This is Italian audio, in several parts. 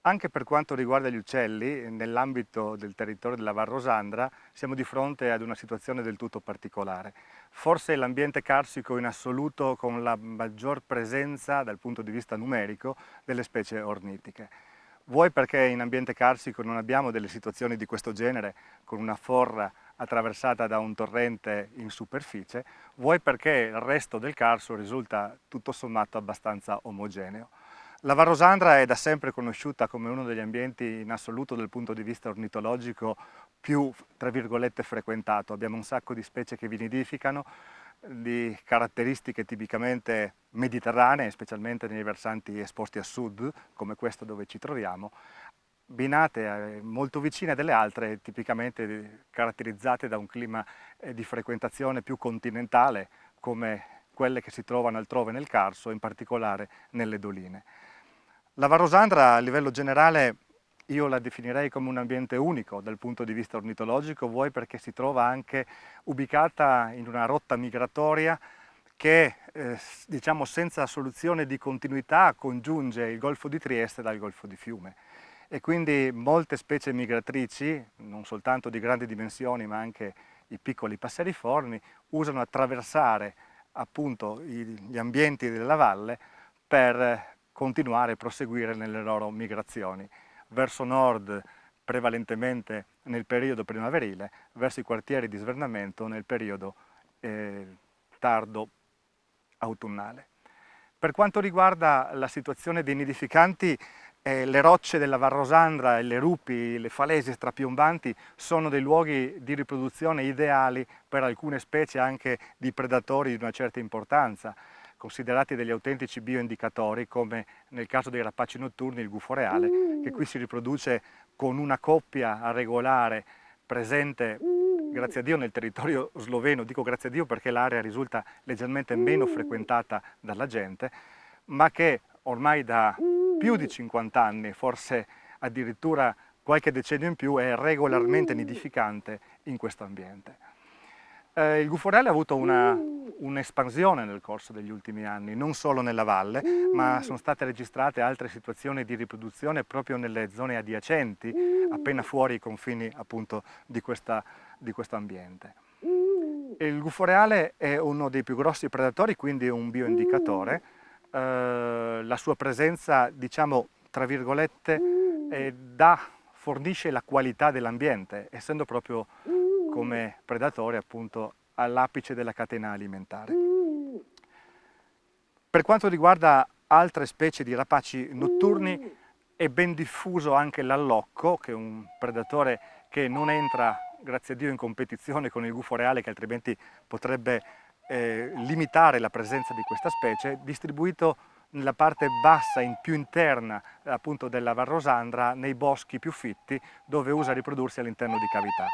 Anche per quanto riguarda gli uccelli, nell'ambito del territorio della Val Rosandra siamo di fronte ad una situazione del tutto particolare. Forse l'ambiente carsico in assoluto con la maggior presenza dal punto di vista numerico delle specie ornitiche. Vuoi perché in ambiente carsico non abbiamo delle situazioni di questo genere con una forra attraversata da un torrente in superficie, vuoi perché il resto del Carso risulta tutto sommato abbastanza omogeneo. La Val Rosandra è da sempre conosciuta come uno degli ambienti in assoluto dal punto di vista ornitologico più, tra virgolette, frequentato. Abbiamo un sacco di specie che vi nidificano, di caratteristiche tipicamente mediterranee, specialmente nei versanti esposti a sud, come questo dove ci troviamo, binate molto vicine delle altre, tipicamente caratterizzate da un clima di frequentazione più continentale, come quelle che si trovano altrove nel Carso, in particolare nelle doline. La Val Rosandra a livello generale io la definirei come un ambiente unico dal punto di vista ornitologico, vuoi perché si trova anche ubicata in una rotta migratoria che diciamo senza soluzione di continuità congiunge il Golfo di Trieste dal Golfo di Fiume e quindi molte specie migratrici, non soltanto di grandi dimensioni ma anche i piccoli passeriformi, usano attraversare appunto gli ambienti della valle per continuare e proseguire nelle loro migrazioni verso nord prevalentemente nel periodo primaverile, verso i quartieri di svernamento nel periodo tardo autunnale. Per quanto riguarda la situazione dei nidificanti, le rocce della Val Rosandra, le rupi, le falesi strapiombanti sono dei luoghi di riproduzione ideali per alcune specie anche di predatori di una certa importanza, considerati degli autentici bioindicatori, come nel caso dei rapaci notturni il gufo reale, che qui si riproduce con una coppia regolare presente, grazie a Dio, nel territorio sloveno. Dico grazie a Dio perché l'area risulta leggermente meno frequentata dalla gente, ma che ormai da più di 50 anni, forse addirittura qualche decennio in più, è regolarmente nidificante in questo ambiente. Il gufo reale ha avuto un'espansione nel corso degli ultimi anni, non solo nella valle, ma sono state registrate altre situazioni di riproduzione proprio nelle zone adiacenti, appena fuori i confini appunto di questo ambiente. Il gufo reale è uno dei più grossi predatori, quindi è un bioindicatore. La sua presenza, diciamo, tra virgolette, fornisce la qualità dell'ambiente, essendo proprio come predatore appunto all'apice della catena alimentare. Per quanto riguarda altre specie di rapaci notturni è ben diffuso anche l'allocco, che è un predatore che non entra, grazie a Dio, in competizione con il gufo reale, che altrimenti potrebbe limitare la presenza di questa specie, distribuito nella parte bassa, più interna appunto della Val Rosandra, nei boschi più fitti, dove usa riprodursi all'interno di cavità.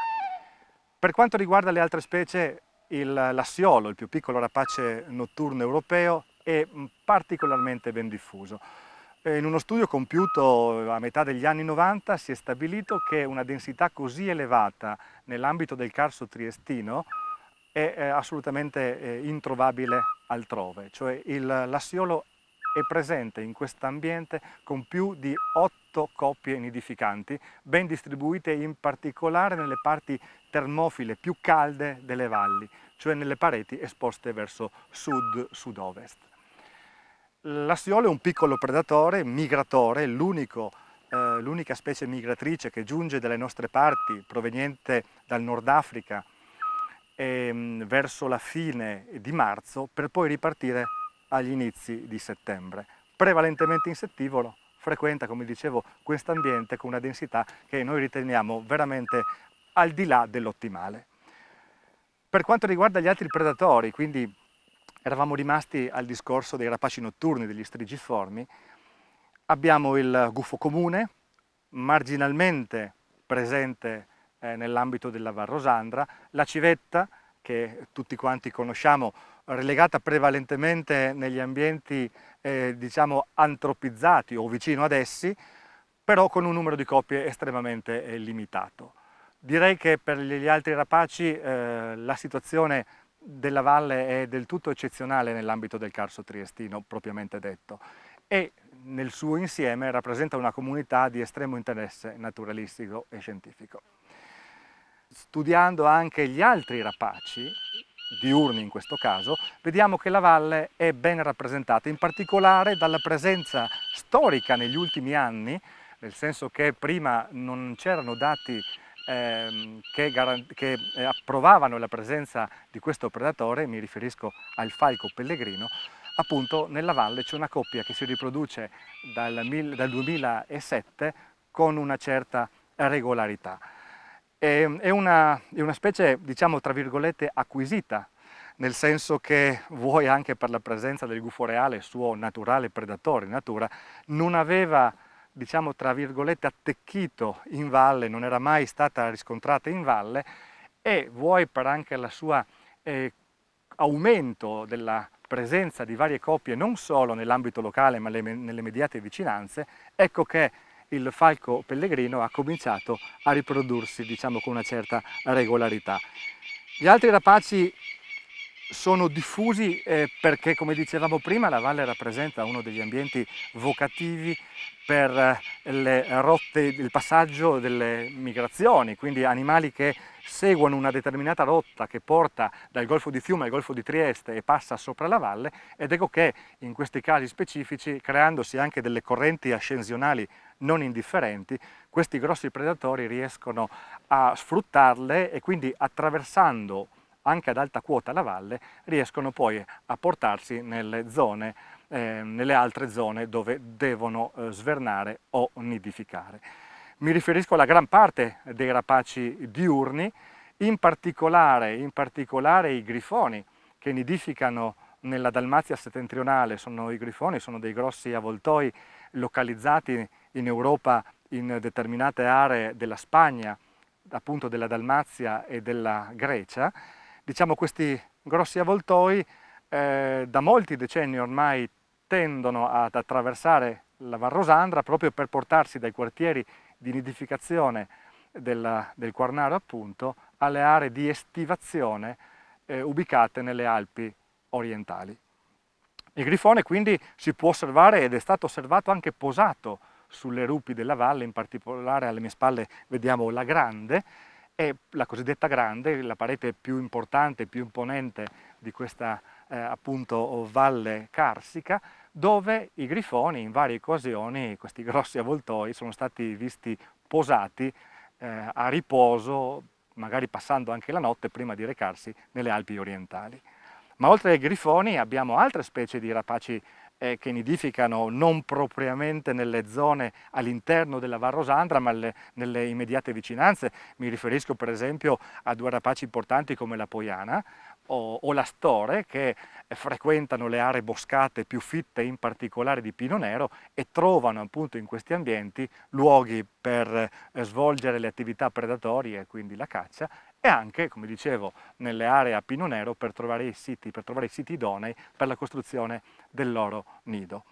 Per quanto riguarda le altre specie, l'assiolo, il più piccolo rapace notturno europeo, è particolarmente ben diffuso. In uno studio compiuto a metà degli anni 90 si è stabilito che una densità così elevata nell'ambito del Carso triestino è assolutamente introvabile altrove, cioè l'assiolo è presente in questo ambiente con più di 8 coppie nidificanti, ben distribuite in particolare nelle parti termofile più calde delle valli, cioè nelle pareti esposte verso sud-sud-ovest. L'assiolo è un piccolo predatore, migratore, l'unica specie migratrice che giunge dalle nostre parti, proveniente dal Nord Africa, verso la fine di marzo, per poi ripartire agli inizi di settembre. Prevalentemente insettivoro, frequenta, come dicevo, questo ambiente con una densità che noi riteniamo veramente al di là dell'ottimale. Per quanto riguarda gli altri predatori, quindi eravamo rimasti al discorso dei rapaci notturni, degli strigiformi, abbiamo il gufo comune, marginalmente presente nell'ambito della Val Rosandra, la civetta, che tutti quanti conosciamo, relegata prevalentemente negli ambienti diciamo antropizzati o vicino ad essi, però con un numero di coppie estremamente limitato. Direi che per gli altri rapaci la situazione della valle è del tutto eccezionale nell'ambito del Carso triestino propriamente detto e nel suo insieme rappresenta una comunità di estremo interesse naturalistico e scientifico. Studiando anche gli altri rapaci, diurni in questo caso, vediamo che la valle è ben rappresentata, in particolare dalla presenza storica negli ultimi anni, nel senso che prima non c'erano dati che approvavano la presenza di questo predatore, mi riferisco al falco pellegrino. Appunto nella valle c'è una coppia che si riproduce dal 2007 con una certa regolarità. È una specie, diciamo, tra virgolette, acquisita, nel senso che vuoi anche per la presenza del gufo reale, suo naturale predatore in natura, non aveva, diciamo, tra virgolette, attecchito in valle, non era mai stata riscontrata in valle, e vuoi per anche la sua aumento della presenza di varie coppie non solo nell'ambito locale ma nelle immediate vicinanze, ecco che il falco pellegrino ha cominciato a riprodursi, diciamo, con una certa regolarità. Gli altri rapaci sono diffusi perché, come dicevamo prima, la valle rappresenta uno degli ambienti vocativi per le rotte, il passaggio delle migrazioni, quindi animali che seguono una determinata rotta che porta dal Golfo di Fiume al Golfo di Trieste e passa sopra la valle, ed ecco che in questi casi specifici, creandosi anche delle correnti ascensionali non indifferenti, questi grossi predatori riescono a sfruttarle e quindi, attraversando anche ad alta quota la valle, riescono poi a portarsi nelle altre zone dove devono svernare o nidificare. Mi riferisco alla gran parte dei rapaci diurni, in particolare i grifoni che nidificano nella Dalmazia settentrionale. I grifoni sono dei grossi avvoltoi localizzati in Europa in determinate aree della Spagna, appunto della Dalmazia e della Grecia. Diciamo, questi grossi avvoltoi da molti decenni ormai tendono ad attraversare la Varrosandra proprio per portarsi dai quartieri di nidificazione del Quarnaro, appunto, alle aree di estivazione ubicate nelle Alpi orientali. Il grifone quindi si può osservare, ed è stato osservato anche posato sulle rupi della valle, in particolare alle mie spalle vediamo la Grande, e la cosiddetta Grande, la parete più importante, più imponente di questa appunto valle carsica, dove i grifoni in varie occasioni, questi grossi avvoltoi, sono stati visti posati a riposo, magari passando anche la notte prima di recarsi nelle Alpi orientali. Ma oltre ai grifoni abbiamo altre specie di rapaci che nidificano non propriamente nelle zone all'interno della Varrosandra, ma nelle immediate vicinanze. Mi riferisco per esempio a due rapaci importanti come la Poiana o la Store, che frequentano le aree boscate più fitte, in particolare di pino nero, e trovano appunto in questi ambienti luoghi per svolgere le attività predatorie, quindi la caccia, e anche, come dicevo, nelle aree a pino nero per trovare i siti idonei per la costruzione del loro nido.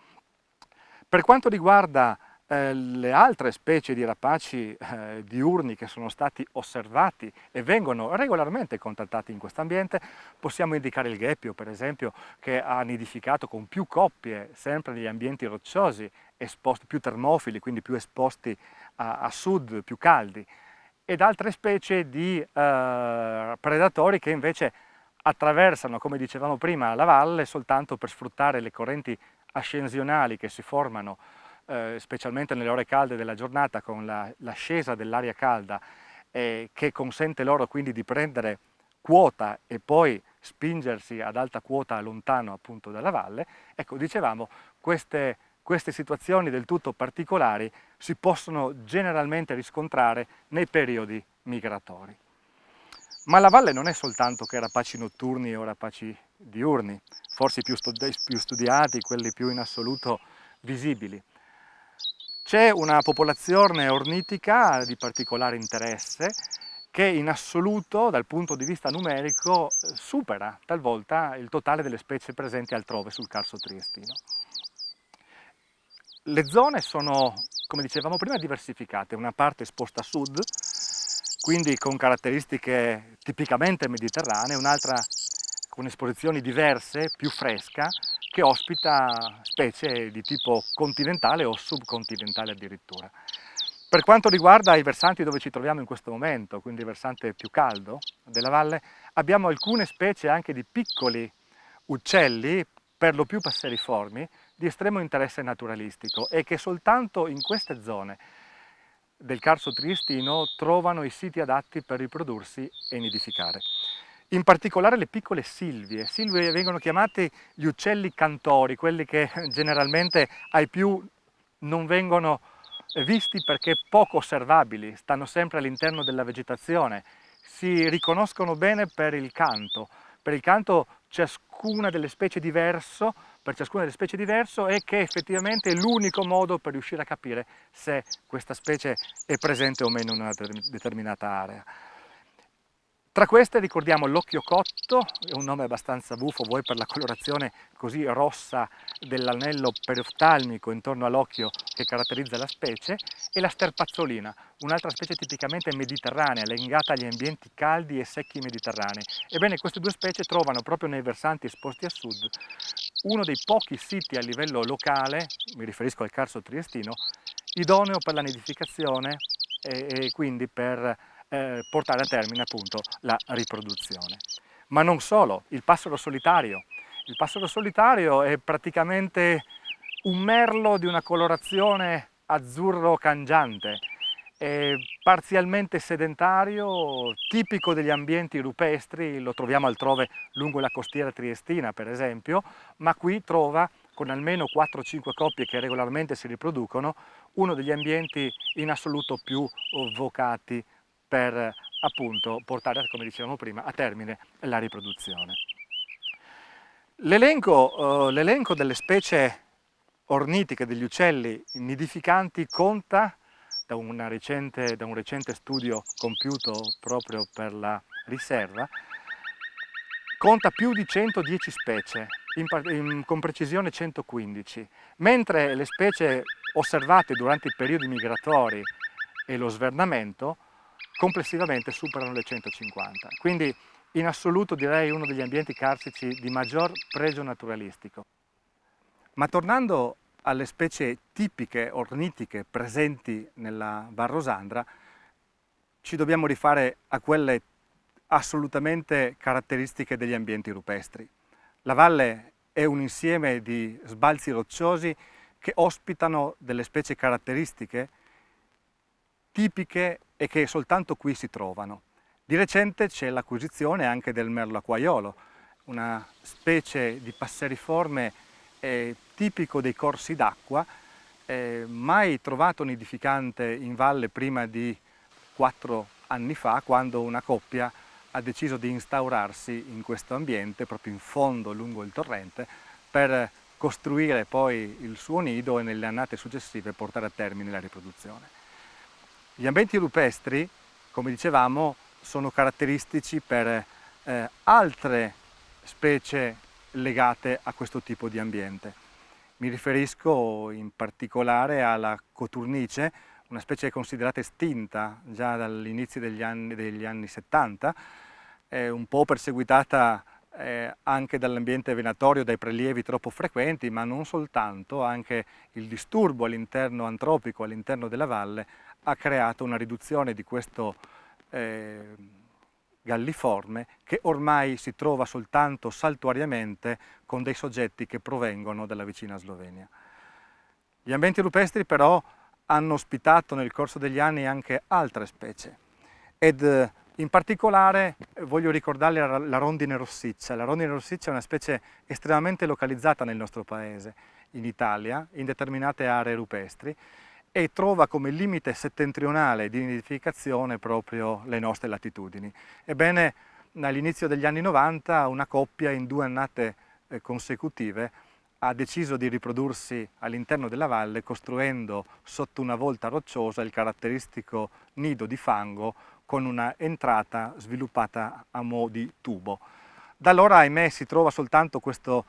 Per quanto riguarda le altre specie di rapaci diurni che sono stati osservati e vengono regolarmente contattati in questo ambiente, possiamo indicare il gheppio, per esempio, che ha nidificato con più coppie sempre negli ambienti rocciosi, più termofili, quindi più esposti a sud, più caldi, ed altre specie di predatori che invece attraversano, come dicevamo prima, la valle soltanto per sfruttare le correnti ascensionali che si formano specialmente nelle ore calde della giornata con l'ascesa dell'aria calda, che consente loro quindi di prendere quota e poi spingersi ad alta quota lontano appunto dalla valle. Ecco, dicevamo, queste situazioni del tutto particolari si possono generalmente riscontrare nei periodi migratori. Ma la valle non è soltanto che rapaci notturni o rapaci diurni, forse i più studiati, quelli più in assoluto visibili. C'è una popolazione ornitica di particolare interesse che in assoluto, dal punto di vista numerico, supera talvolta il totale delle specie presenti altrove sul Carso triestino. Le zone sono, come dicevamo prima, diversificate, una parte esposta a sud, quindi con caratteristiche tipicamente mediterranee, un'altra con esposizioni diverse, più fresca, che ospita specie di tipo continentale o subcontinentale addirittura. Per quanto riguarda i versanti dove ci troviamo in questo momento, quindi il versante più caldo della valle, abbiamo alcune specie anche di piccoli uccelli, per lo più passeriformi, di estremo interesse naturalistico e che soltanto in queste zone del Carso Triestino trovano i siti adatti per riprodursi e nidificare. In particolare le piccole silvie. Silvie vengono chiamati gli uccelli cantori, quelli che generalmente ai più non vengono visti perché poco osservabili, stanno sempre all'interno della vegetazione, si riconoscono bene per il canto. Per il canto ciascuna delle specie diverso, per ciascuna delle specie diverso, e che effettivamente è l'unico modo per riuscire a capire se questa specie è presente o meno in una determinata area. Tra queste ricordiamo l'occhio cotto, è un nome abbastanza buffo, vuoi per la colorazione così rossa dell'anello perioftalmico intorno all'occhio che caratterizza la specie, e la sterpazzolina, un'altra specie tipicamente mediterranea, legata agli ambienti caldi e secchi mediterranei. Ebbene, queste due specie trovano proprio nei versanti esposti a sud uno dei pochi siti a livello locale, mi riferisco al Carso Triestino, idoneo per la nidificazione e quindi per portare a termine appunto la riproduzione. Ma non solo, il passero solitario. Il passero solitario è praticamente un merlo di una colorazione azzurro cangiante, è parzialmente sedentario, tipico degli ambienti rupestri, lo troviamo altrove lungo la costiera triestina per esempio, ma qui trova, con almeno 4-5 coppie che regolarmente si riproducono, uno degli ambienti in assoluto più vocati per appunto portare, come dicevamo prima, a termine la riproduzione. L'elenco delle specie ornitiche degli uccelli nidificanti conta, da un recente studio compiuto proprio per la riserva, conta più di 110 specie, con precisione 115, mentre le specie osservate durante i periodi migratori e lo svernamento complessivamente superano le 150. Quindi in assoluto direi uno degli ambienti carsici di maggior pregio naturalistico. Ma tornando alle specie tipiche ornitiche presenti nella Val Rosandra, ci dobbiamo rifare a quelle assolutamente caratteristiche degli ambienti rupestri. La valle è un insieme di sbalzi rocciosi che ospitano delle specie caratteristiche tipiche e che soltanto qui si trovano. Di recente c'è l'acquisizione anche del merlo acquaiolo, una specie di passeriforme tipico dei corsi d'acqua, mai trovato nidificante in valle prima di 4 anni fa, quando una coppia ha deciso di instaurarsi in questo ambiente, proprio in fondo lungo il torrente, per costruire poi il suo nido e nelle annate successive portare a termine la riproduzione. Gli ambienti rupestri, come dicevamo, sono caratteristici per altre specie legate a questo tipo di ambiente. Mi riferisco in particolare alla coturnice, una specie considerata estinta già dall'inizio degli anni 70, un po' perseguitata anche dall'ambiente venatorio, dai prelievi troppo frequenti, ma non soltanto, anche il disturbo all'interno antropico, all'interno della valle, ha creato una riduzione di questo galliforme che ormai si trova soltanto saltuariamente con dei soggetti che provengono dalla vicina Slovenia. Gli ambienti rupestri però hanno ospitato nel corso degli anni anche altre specie ed in particolare voglio ricordare la rondine rossiccia. La rondine rossiccia è una specie estremamente localizzata nel nostro paese, in Italia, in determinate aree rupestri, e trova come limite settentrionale di nidificazione proprio le nostre latitudini. Ebbene, all'inizio degli anni 90 una coppia in 2 annate consecutive ha deciso di riprodursi all'interno della valle costruendo sotto una volta rocciosa il caratteristico nido di fango con una entrata sviluppata a mo' di tubo. Da allora, ahimè, si trova soltanto questo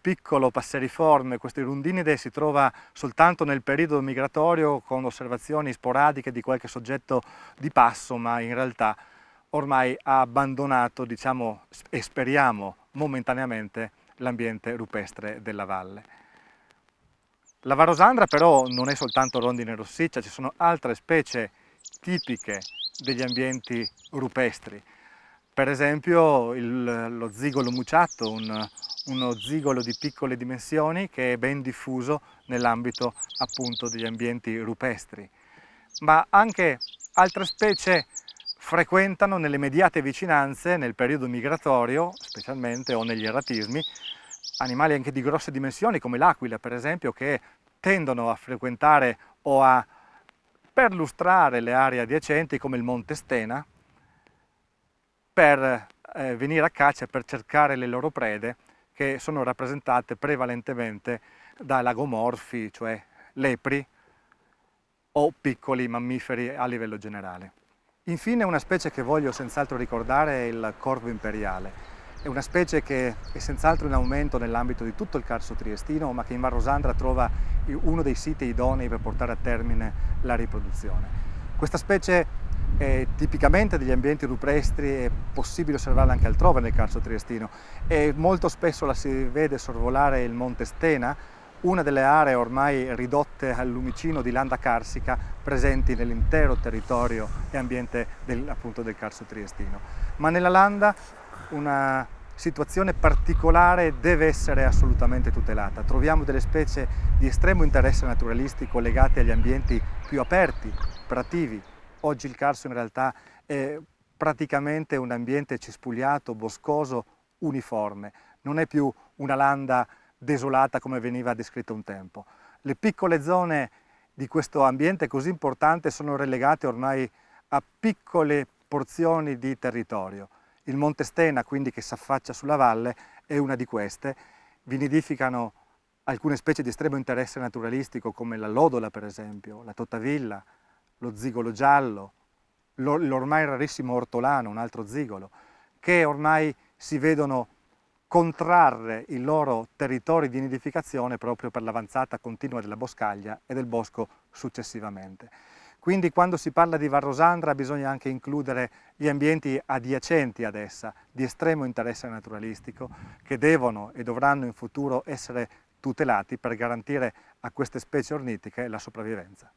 piccolo passeriforme, questo irundinide si trova soltanto nel periodo migratorio con osservazioni sporadiche di qualche soggetto di passo, ma in realtà ormai ha abbandonato, diciamo, e speriamo momentaneamente, l'ambiente rupestre della valle. La Varrosandra però non è soltanto rondine rossiccia, ci sono altre specie tipiche degli ambienti rupestri. Per esempio lo zigolo muciatto, uno zigolo di piccole dimensioni che è ben diffuso nell'ambito appunto degli ambienti rupestri. Ma anche altre specie frequentano nelle immediate vicinanze, nel periodo migratorio specialmente o negli eratismi, animali anche di grosse dimensioni come l'aquila per esempio, che tendono a frequentare o a perlustrare le aree adiacenti come il Monte Stena per venire a caccia, per cercare le loro prede, che sono rappresentate prevalentemente da lagomorfi, cioè lepri o piccoli mammiferi a livello generale. Infine una specie che voglio senz'altro ricordare è il corvo imperiale. È una specie che è senz'altro in aumento nell'ambito di tutto il Carso triestino, ma che in Varrosandra trova uno dei siti idonei per portare a termine la riproduzione. Questa specie è tipicamente degli ambienti rupestri, è possibile osservarla anche altrove nel Carso triestino e molto spesso la si vede sorvolare il Monte Stena, una delle aree ormai ridotte al lumicino di landa carsica presenti nell'intero territorio e ambiente appunto del Carso triestino. Ma nella landa una situazione particolare deve essere assolutamente tutelata. Troviamo delle specie di estremo interesse naturalistico legate agli ambienti più aperti, prativi. Oggi il Carso in realtà è praticamente un ambiente cispugliato, boscoso, uniforme. Non è più una landa desolata come veniva descritto un tempo. Le piccole zone di questo ambiente così importante sono relegate ormai a piccole porzioni di territorio. Il Monte Stena, quindi, che si affaccia sulla valle, è una di queste. Vi nidificano alcune specie di estremo interesse naturalistico come la lodola per esempio, la totavilla, lo zigolo giallo, l'ormai rarissimo ortolano, un altro zigolo, che ormai si vedono contrarre i loro territori di nidificazione proprio per l'avanzata continua della boscaglia e del bosco successivamente. Quindi quando si parla di Varrosandra bisogna anche includere gli ambienti adiacenti ad essa, di estremo interesse naturalistico, che devono e dovranno in futuro essere tutelati per garantire a queste specie ornitiche la sopravvivenza.